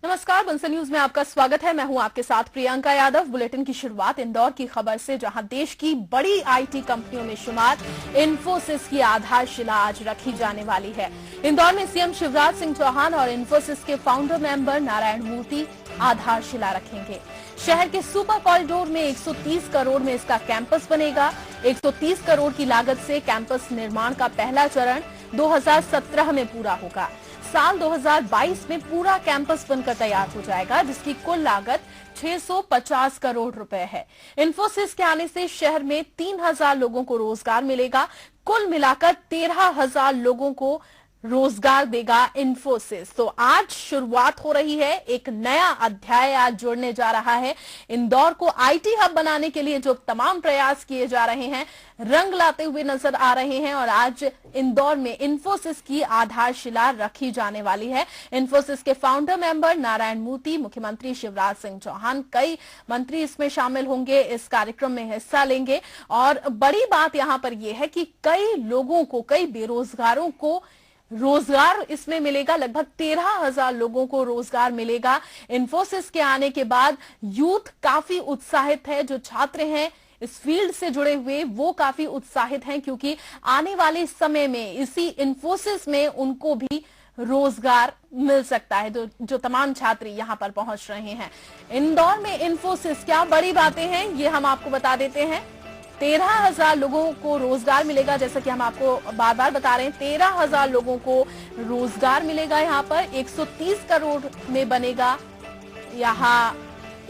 नमस्कार, बंसल न्यूज में आपका स्वागत है। मैं हूं आपके साथ प्रियंका यादव। बुलेटिन की शुरुआत इंदौर की खबर से, जहां देश की बड़ी आईटी कंपनियों में शुमार इन्फोसिस की आधारशिला आज रखी जाने वाली है। इंदौर में सीएम शिवराज सिंह चौहान और इन्फोसिस के फाउंडर मेंबर नारायण मूर्ति आधारशिला रखेंगे। शहर के सुपर कॉरिडोर में 130 करोड़ में इसका कैंपस बनेगा। 130 करोड़ की लागत से कैंपस निर्माण का पहला चरण 2017 में पूरा होगा। साल 2022 में पूरा कैंपस बनकर तैयार हो जाएगा, जिसकी कुल लागत 650 करोड़ रुपए है। इन्फोसिस के आने से शहर में 3000 लोगों को रोजगार मिलेगा। कुल मिलाकर 13,000 लोगों को रोजगार देगा इन्फोसिस। तो आज शुरुआत हो रही है, एक नया अध्याय आज जुड़ने जा रहा है। इंदौर को आईटी हब बनाने के लिए जो तमाम प्रयास किए जा रहे हैं, रंग लाते हुए नजर आ रहे हैं और आज इंदौर में इन्फोसिस की आधारशिला रखी जाने वाली है। इन्फोसिस के फाउंडर मेंबर नारायण मूर्ति, मुख्यमंत्री शिवराज सिंह चौहान, कई मंत्री इसमें शामिल होंगे, इस कार्यक्रम में हिस्सा लेंगे। और बड़ी बात यहां पर यह है कि कई लोगों को, कई बेरोजगारों को रोजगार इसमें मिलेगा। लगभग 13,000 लोगों को रोजगार मिलेगा। इन्फोसिस के आने के बाद यूथ काफी उत्साहित है। जो छात्र हैं इस फील्ड से जुड़े हुए, वो काफी उत्साहित हैं, क्योंकि आने वाले समय में इसी इन्फोसिस में उनको भी रोजगार मिल सकता है। जो तमाम छात्र यहां पर पहुंच रहे हैं इंदौर में इन्फोसिस, क्या बड़ी बातें हैं ये हम आपको बता देते हैं। 13,000 लोगों को रोजगार मिलेगा, जैसा कि हम आपको बार बार बता रहे हैं। 13,000 लोगों को रोजगार मिलेगा। यहाँ पर 130 करोड़ में बनेगा। यहाँ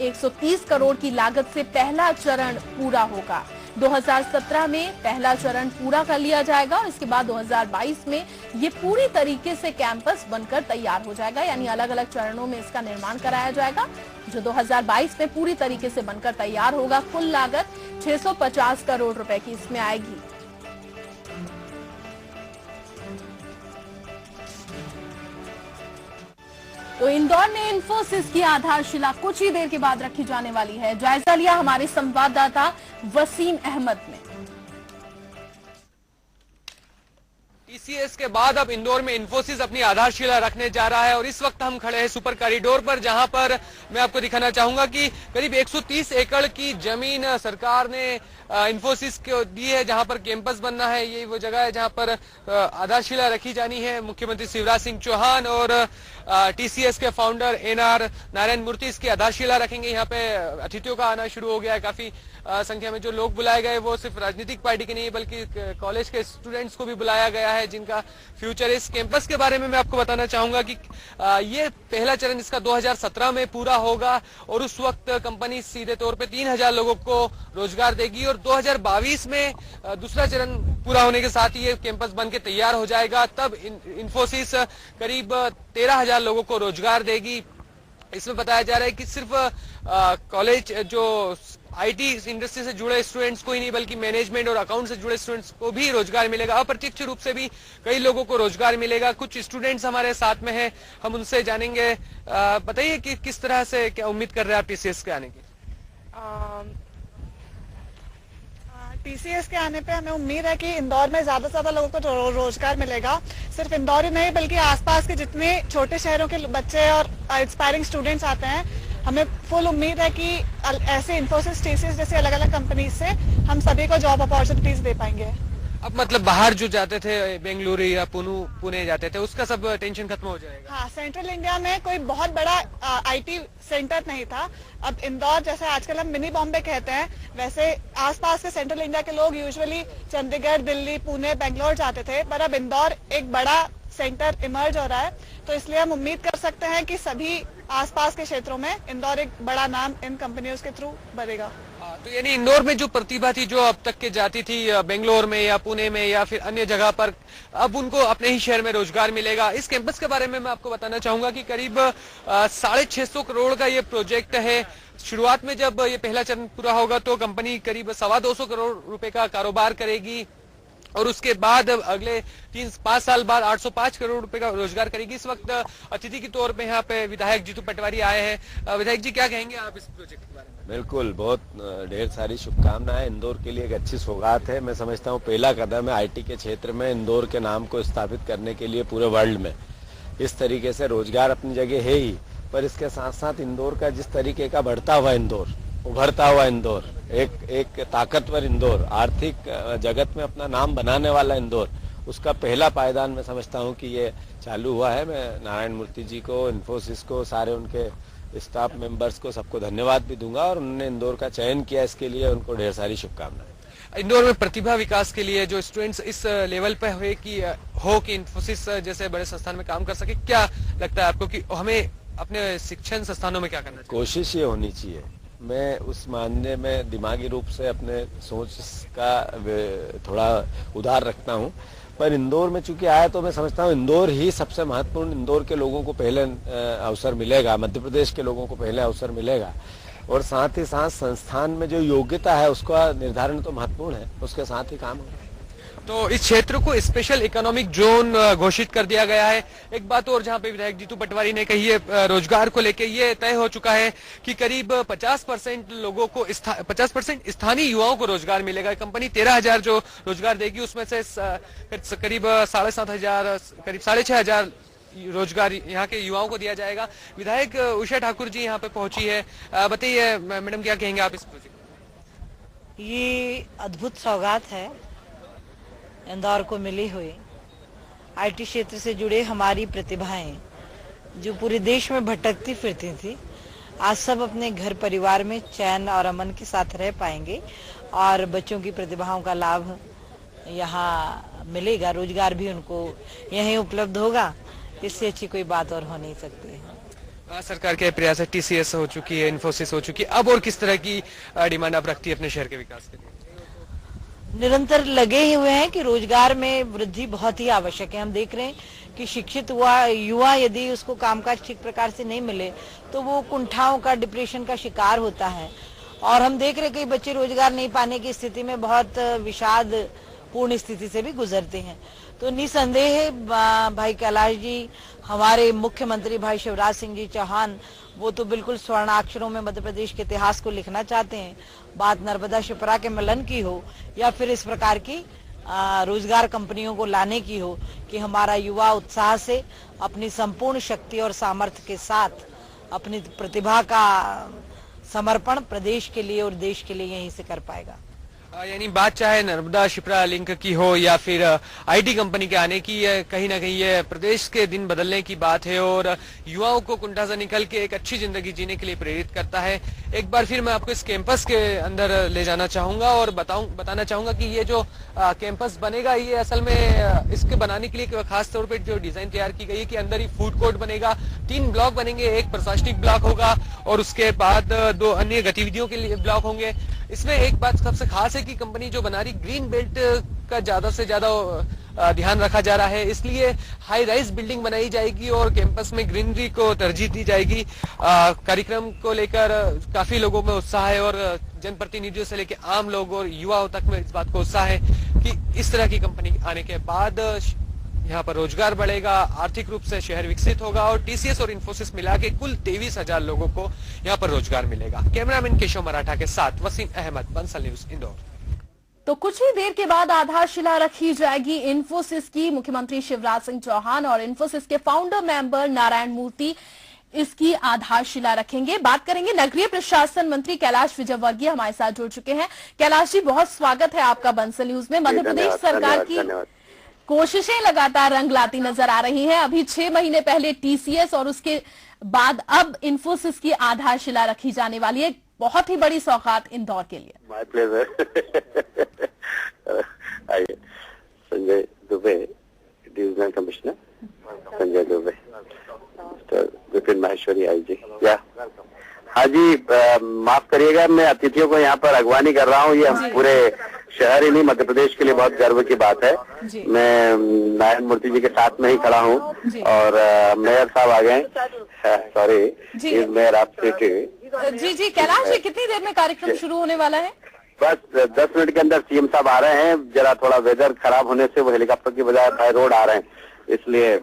130 करोड़ की लागत से पहला चरण पूरा होगा। 2017 में पहला चरण पूरा कर लिया जाएगा और इसके बाद 2022 में ये पूरी तरीके से कैंपस बनकर तैयार हो जाएगा। यानी अलग अलग चरणों में इसका निर्माण कराया जाएगा, जो 2022 में पूरी तरीके से बनकर तैयार होगा। कुल लागत 650 करोड़ रुपए की इसमें आएगी। तो इंदौर में इन्फोसिस की आधारशिला कुछ ही देर के बाद रखी जाने वाली है। जायजा लिया हमारे संवाददाता वसीम अहमद ने। टीसीएस के बाद अब इंदौर में इन्फोसिस अपनी आधारशिला रखने जा रहा है और इस वक्त हम खड़े हैं सुपर कॉरिडोर पर, जहां पर मैं आपको दिखाना चाहूंगा कि करीब 130 एकड़ की जमीन सरकार ने इन्फोसिस को दी है, जहां पर कैंपस बनना है। ये वो जगह है जहां पर आधारशिला रखी जानी है। मुख्यमंत्री शिवराज सिंह चौहान और टीसीएस के फाउंडर एनआर नारायण मूर्ति इसकी आधारशिला रखेंगे। यहाँ पे अतिथियों का आना शुरू हो गया है। काफी संख्या में जो लोग बुलाए गए वो सिर्फ राजनीतिक पार्टी के नहीं बल्कि कॉलेज के स्टूडेंट्स को भी बुलाया गया है, जिनका फ्यूचर इस कैंपस के बारे में मैं आपको बताना चाहूंगा कि ये पहला चरण इसका 2017 में पूरा होगा और उस वक्त कंपनी सीधे तौर पे 3,000 लोगों को रोजगार देगी और 2022 में दूसरा चरण पूरा होने के साथ ही ये कैंपस बन के तैयार हो जाएगा। तब इन्फोसिस करीब 13,000 लोगों को रोजगार देगी। इसमें बताया जा रहा है कि सिर्फ कॉलेज जो आईटी इंडस्ट्री से जुड़े स्टूडेंट्स को ही नहीं बल्कि मैनेजमेंट और अकाउंट से जुड़े स्टूडेंट्स को भी रोजगार मिलेगा। अप्रत्यक्ष रूप से भी कई लोगों को रोजगार मिलेगा। कुछ स्टूडेंट्स हमारे साथ में हैं, हम उनसे जानेंगे। बताइए कि किस तरह से क्या उम्मीद कर रहे हैं आप टीसीएस के आने की? टीसीएस के आने पे हमें उम्मीद है कि इंदौर में ज्यादा से ज्यादा लोगों को रोजगार मिलेगा। सिर्फ इंदौर ही नहीं बल्कि आसपास के जितने छोटे शहरों के बच्चे और एस्पायरिंग स्टूडेंट्स आते हैं, हमें फुल उम्मीद है कि ऐसे इन्फोसिस, टीसीएस जैसे अलग अलग कंपनी से हम सभी को जॉब अपॉर्चुनिटीज दे पाएंगे। अब मतलब बाहर जो जाते थे, बेंगलुरु या पुणे जाते थे, उसका सब टेंशन खत्म हो जाएगा। हाँ, सेंट्रल इंडिया में कोई बहुत बड़ा आईटी सेंटर नहीं था। अब इंदौर, जैसे आजकल हम मिनी बॉम्बे कहते हैं, वैसे आसपास के सेंट्रल इंडिया के लोग यूजुअली चंडीगढ़, दिल्ली, पुणे, बेंगलोर जाते थे, पर अब इंदौर एक बड़ा सेंटर इमर्ज हो रहा है। तो इसलिए हम उम्मीद कर सकते हैं कि सभी आसपास के क्षेत्रों में इंदौर एक बड़ा नाम इन कंपनियों के थ्रू बढ़ेगा। तो यानी इंदौर में जो प्रतिभा थी, जो अब तक के जाती थी बेंगलोर में या पुणे में या फिर अन्य जगह पर, अब उनको अपने ही शहर में रोजगार मिलेगा। इस कैंपस के बारे में मैं आपको बताना चाहूंगा कि करीब 650 करोड़ का ये प्रोजेक्ट है। शुरुआत में जब ये पहला चरण पूरा होगा तो कंपनी करीब 225 करोड़ रुपए का कारोबार करेगी और उसके बाद अगले 3-5 साल बाद 805 करोड़ रुपए का रोजगार करेगी। इस वक्त अतिथि के तौर पे यहाँ पे विधायक जीतू पटवारी आए हैं। विधायक जी, क्या कहेंगे आप इस प्रोजेक्ट के बारे में? बिल्कुल, बहुत ढेर सारी शुभकामनाएं। इंदौर के लिए एक अच्छी सौगात है। मैं समझता हूँ पहला कदम है आईटी के क्षेत्र में इंदौर के नाम को स्थापित करने के लिए पूरे वर्ल्ड में। इस तरीके से रोजगार अपनी जगह है ही, पर इसके साथ साथ इंदौर का जिस तरीके का बढ़ता हुआ इंदौर, उभरता हुआ इंदौर, एक ताकतवर इंदौर, आर्थिक जगत में अपना नाम बनाने वाला इंदौर, उसका पहला पायदान मैं समझता हूं कि ये चालू हुआ है। मैं नारायण मूर्ति जी को, इन्फोसिस को, सारे उनके स्टाफ मेंबर्स को सबको धन्यवाद भी दूंगा और उन्होंने इंदौर का चयन किया, इसके लिए उनको ढेर सारी शुभकामनाएं। इंदौर में प्रतिभा विकास के लिए जो स्टूडेंट्स इस लेवल पे हो कि इन्फोसिस जैसे बड़े संस्थान में काम कर सके, क्या लगता है आपको कि हमें अपने शिक्षण संस्थानों में क्या करना चाहिए? कोशिश ये होनी चाहिए। मैं उस मानने में दिमागी रूप से अपने सोच का थोड़ा उदार रखता हूँ, पर इंदौर में चूंकि आया तो मैं समझता हूँ इंदौर ही सबसे महत्वपूर्ण, इंदौर के लोगों को पहले अवसर मिलेगा, मध्य प्रदेश के लोगों को पहले अवसर मिलेगा और साथ ही साथ संस्थान में जो योग्यता है उसका निर्धारण तो महत्वपूर्ण है, उसके साथ ही काम होगा। तो इस क्षेत्र को स्पेशल इकोनॉमिक जोन घोषित कर दिया गया है। एक बात और जहां पे विधायक जीतू पटवारी ने कही है, रोजगार को लेके ये तय हो चुका है कि करीब 50% लोगों को 50% स्थानीय युवाओं को रोजगार मिलेगा। कंपनी 13,000 जो रोजगार देगी उसमें से करीब 7,500 करीब 6,500 रोजगार यहाँ के युवाओं को दिया जाएगा। विधायक उषा ठाकुर जी यहाँ पे पहुंची है, बताइए मैडम क्या कहेंगे आप इस प्रोजेक्ट? ये अद्भुत सौगात है इंदौर को मिली हुई। आईटी क्षेत्र से जुड़े हमारी प्रतिभाएं जो पूरे देश में भटकती फिरती थी, आज सब अपने घर परिवार में चैन और अमन के साथ रह पाएंगे और बच्चों की प्रतिभाओं का लाभ यहाँ मिलेगा, रोजगार भी उनको यहीं उपलब्ध होगा। इससे अच्छी कोई बात और हो नहीं सकती है। सरकार के प्रयास है, टीसीएस हो चुकी है, इन्फोसिस हो चुकी है, अब और किस तरह की डिमांड आप रखती है अपने शहर के विकास के लिए? निरंतर लगे ही हुए हैं कि रोजगार में वृद्धि बहुत ही आवश्यक है। हम देख रहे हैं कि शिक्षित युवा यदि उसको कामकाज ठीक प्रकार से नहीं मिले तो वो कुंठाओं का, डिप्रेशन का शिकार होता है और हम देख रहे हैं कई बच्चे रोजगार नहीं पाने की स्थिति में बहुत विषाद पूर्ण स्थिति से भी गुजरते हैं। तो निसंदेह भाई कैलाश जी, हमारे मुख्यमंत्री भाई शिवराज सिंह जी चौहान, वो तो बिल्कुल स्वर्णाक्षरों में मध्य प्रदेश के इतिहास को लिखना चाहते हैं। बात नर्मदा शिप्रा के मिलन की हो या फिर इस प्रकार की रोजगार कंपनियों को लाने की हो कि हमारा युवा उत्साह से अपनी संपूर्ण शक्ति और सामर्थ्य के साथ अपनी प्रतिभा का समर्पण प्रदेश के लिए और देश के लिए यहीं से कर पाएगा। यानी बात चाहे नर्मदा शिप्रा लिंक की हो या फिर आईटी कंपनी के आने की, कहीं ना कहीं ये प्रदेश के दिन बदलने की बात है और युवाओं को कुंठा से निकल के एक अच्छी जिंदगी जीने के लिए प्रेरित करता है। एक बार फिर मैं आपको इस कैंपस के अंदर ले जाना चाहूंगा और बताना चाहूंगा कि ये जो कैंपस बनेगा, ये असल में इसके बनाने के लिए खास तौर पर जो डिजाइन तैयार की गई है कि अंदर ही फूड कोर्ट बनेगा, 3 ब्लॉक बनेंगे, एक प्रशासनिक ब्लॉक होगा और उसके बाद 2 अन्य गतिविधियों के लिए ब्लॉक होंगे। इसमें एक बात सबसे खास है कि कंपनी जो बना रही ग्रीन बेल्ट का ज्यादा से ज्यादा ध्यान रखा जा रहा है, इसलिए हाई राइज बिल्डिंग बनाई जाएगी और कैंपस में ग्रीनरी को तरजीह दी जाएगी। कार्यक्रम को लेकर काफी लोगों में उत्साह है और जनप्रतिनिधियों से लेकर आम लोग और युवाओं तक में इस बात को उत्साह है कि इस तरह की कंपनी आने के बाद यहाँ पर रोजगार बढ़ेगा, आर्थिक रूप से शहर विकसित होगा और टीसीएस और इन्फोसिस मिला के कुल 23,000 लोगों को यहाँ पर रोजगार मिलेगा। कैमरामैन केशव मराठा के साथ वसीम अहमद, बंसल न्यूज, इंदौर। तो कुछ ही देर के बाद आधारशिला रखी जाएगी इन्फोसिस की। मुख्यमंत्री शिवराज सिंह चौहान और इन्फोसिस के फाउंडर मेंबर नारायण मूर्ति इसकी आधारशिला रखेंगे। बात करेंगे, नगरीय प्रशासन मंत्री कैलाश विजयवर्गीय हमारे साथ जुड़ चुके हैं। कैलाश जी, बहुत स्वागत है आपका बंसल न्यूज में। मध्य प्रदेश सरकार की कोशिशें लगातार रंग लाती नजर आ रही हैं। अभी 6 महीने पहले टीसीएस और उसके बाद अब इन्फोसिस की आधारशिला रखी जाने वाली है। बहुत ही बड़ी सौगात इंदौर के लिए। My pleasure. आइए, Sanjay Dubey, divisional commissioner Sanjay Dubey, Vipin Maheshwari IG. या हाँ जी, माफ करिएगा, मैं अतिथियों को यहाँ पर अगवानी कर रहा हूँ। ये पूरे शहर ही नहीं, मध्य प्रदेश के लिए बहुत गर्व की बात है। मैं नारायण मूर्ति जी के साथ में ही खड़ा हूँ और मेयर साहब आ गए। सॉरी, मेयर आपसे जी कैलाश जी, कितनी देर में कार्यक्रम शुरू होने वाला है? बस 10 मिनट के अंदर सीएम साहब आ रहे हैं। जरा थोड़ा वेदर खराब होने से वो हेलीकॉप्टर की बजाय बाय रोड आ रहे हैं, इसलिए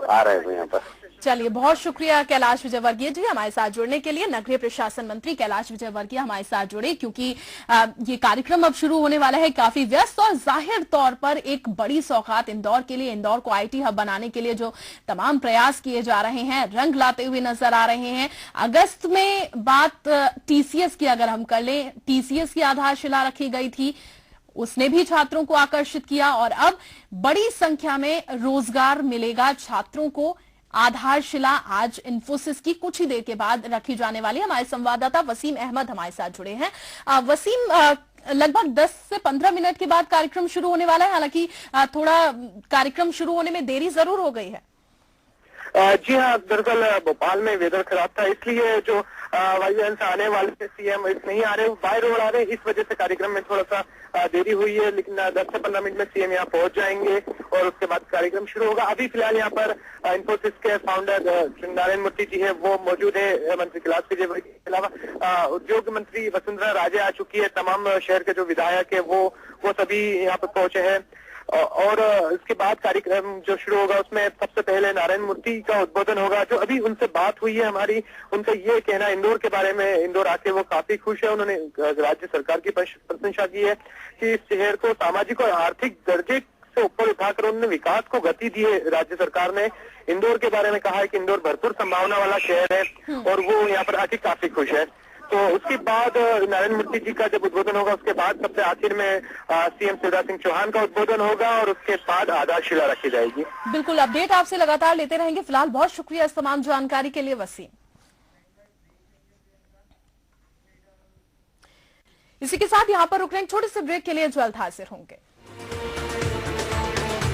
आ रहे हैं यहाँ पर। चलिए, बहुत शुक्रिया कैलाश विजयवर्गीय जी हमारे साथ जुड़ने के लिए। नगरीय प्रशासन मंत्री कैलाश विजयवर्गीय हमारे साथ जुड़े, क्योंकि ये कार्यक्रम अब शुरू होने वाला है, काफी व्यस्त और जाहिर तौर पर एक बड़ी सौगात इंदौर के लिए। इंदौर को आईटी हब बनाने के लिए जो तमाम प्रयास किए जा रहे हैं, रंग लाते हुए नजर आ रहे हैं। अगस्त में बात टीसीएस की अगर हम कर लें, टीसीएस की आधारशिला रखी गई थी, उसने भी छात्रों को आकर्षित किया और अब बड़ी संख्या में रोजगार मिलेगा छात्रों को। आधारशिला आज इंफोसिस की कुछ ही देर के बाद रखी जाने वाली है। हमारे संवाददाता वसीम अहमद हमारे साथ जुड़े हैं। वसीम, लगभग 10 से 15 मिनट के बाद कार्यक्रम शुरू होने वाला है, हालांकि थोड़ा कार्यक्रम शुरू होने में देरी जरूर हो गई है। जी हाँ, दरअसल भोपाल में वेदर खराब था, इसलिए जो वायुयान से आने वाले सीएम नहीं आ रहे, बाय रोड आ रहे, इस वजह से कार्यक्रम में थोड़ा सा देरी हुई है। लेकिन 10 से 15 मिनट में सीएम यहाँ पहुंच जाएंगे और उसके बाद कार्यक्रम शुरू होगा। अभी फिलहाल यहाँ पर इंफोसिस के फाउंडर नारायण मूर्ति जी है, वो मौजूद है। मंत्री कैलाश विजयवर्गीय के अलावा उद्योग मंत्री वसुंधरा राजे आ चुकी है। तमाम शहर के जो विधायक है वो सभी यहाँ पर पहुंचे हैं और इसके बाद कार्यक्रम जो शुरू होगा उसमें सबसे पहले नारायण मूर्ति का उद्बोधन होगा। जो अभी उनसे बात हुई है हमारी, उनका ये कहना इंदौर के बारे में, इंदौर आके वो काफी खुश है। उन्होंने राज्य सरकार की प्रशंसा की है कि इस शहर को सामाजिक और आर्थिक दर्जे से ऊपर उठाकर उन्होंने विकास को गति दी है। राज्य सरकार ने इंदौर के बारे में कहा है कि इंदौर भरपूर संभावना वाला शहर है और वो यहाँ पर आके काफी खुश है। तो उसके बाद नारायण मूर्ति जी का जब उद्बोधन होगा उसके बाद सबसे आखिर में सीएम शिवराज सिंह चौहान का उद्बोधन होगा और उसके बाद आधारशिला रखी जाएगी। बिल्कुल, अपडेट आपसे लगातार लेते रहेंगे। फिलहाल बहुत शुक्रिया इस तमाम जानकारी के लिए वसीम। इसी के साथ यहां पर रुक रहे हैं, छोटे से ब्रेक के लिए जल्द हाजिर होंगे।